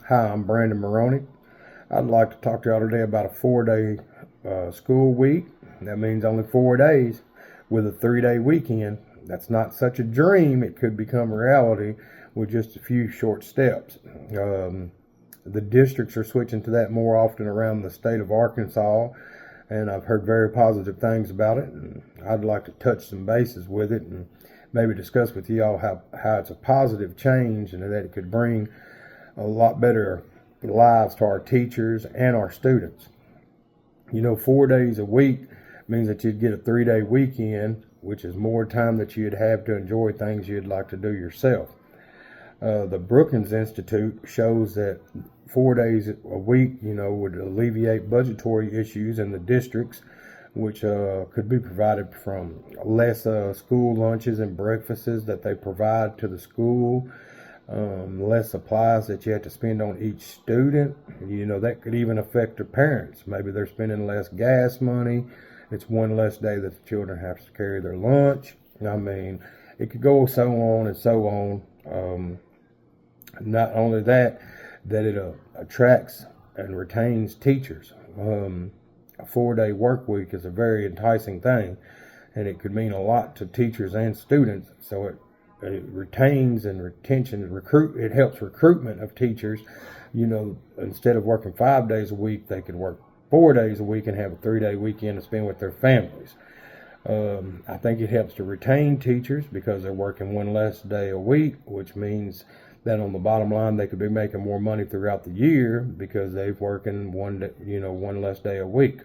Hi, I'm Brandon Maroney. I'd like to talk to y'all today about a 4-day school week. That means only 4 days with a 3-day weekend. That's not such a dream. It could become reality with just a few short steps. The districts are switching to that more often around the state of Arkansas, and I've heard very positive things about it. And I'd like to touch some bases with it and maybe discuss with y'all how it's a positive change and that it could bring a lot better lives to our teachers and our students. 4 days a week means that you'd get a 3-day weekend, which is more time that you'd have to enjoy things you'd like to do yourself. The Brookings Institute shows that 4 days a week, would alleviate budgetary issues in the districts, which could be provided from less school lunches and breakfasts that they provide to the school, less supplies that you have to spend on each student. That could even affect the parents. Maybe they're spending less gas money. It's one less day that the children have to carry their lunch. It could go so on and so on. Not only that it attracts and retains teachers. A 4-day work week is a very enticing thing, and it could mean a lot to teachers and students. So it retains and it helps recruitment of teachers. Instead of working 5 days a week, they could work 4 days a week and have a 3-day weekend to spend with their families. I think it helps to retain teachers because they're working one less day a week, which means that on the bottom line they could be making more money throughout the year because they're working one less day a week.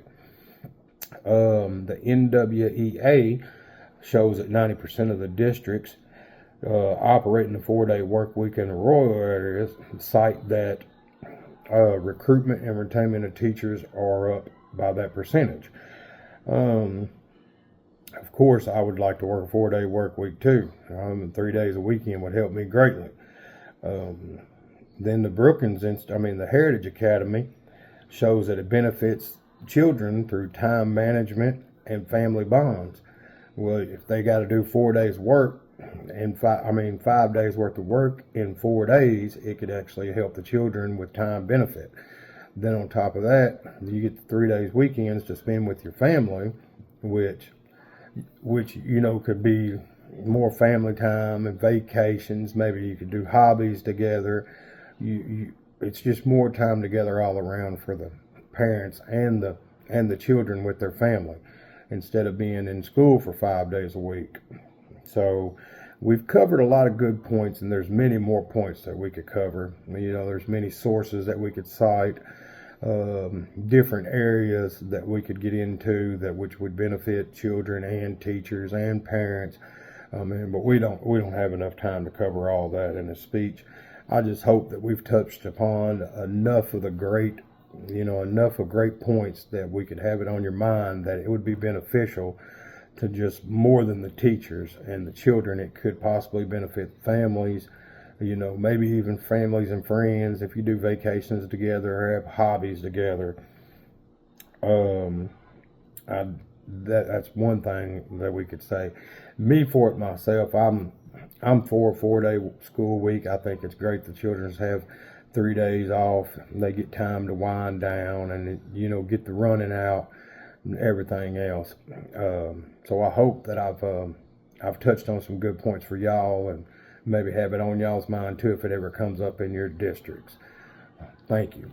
The NWEA shows that 90% of the districts operating a 4-day work week in the rural areas cite that recruitment and retention of teachers are up by that percentage. Of course, I would like to work a 4-day work week too. 3 days a weekend would help me greatly. Then the Heritage Academy shows that it benefits children through time management and family bonds. Well, if they got to do 4 days work and 5 days worth of work in 4 days, it could actually help the children with time benefit. Then on top of that, you get the 3 days weekends to spend with your family, which could be more family time and vacations. Maybe you could do hobbies together. It's just more time together all around for the parents and the children with their family instead of being in school for 5 days a week. So we've covered a lot of good points, and there's many more points that we could cover. There's many sources that we could cite, different areas that we could get into which would benefit children and teachers and parents. But we don't have enough time to cover all that in a speech. I just hope that we've touched upon enough of great points that we could have it on your mind that it would be beneficial to just more than the teachers and the children. It could possibly benefit families, maybe even families and friends if you do vacations together or have hobbies together. That's one thing that we could say. Me, for it myself, I'm for a 4-day school week. I think it's great the children have 3 days off. They get time to wind down and get the running out and everything else. So I hope that I've touched on some good points for y'all and maybe have it on y'all's mind too if it ever comes up in your districts. Thank you.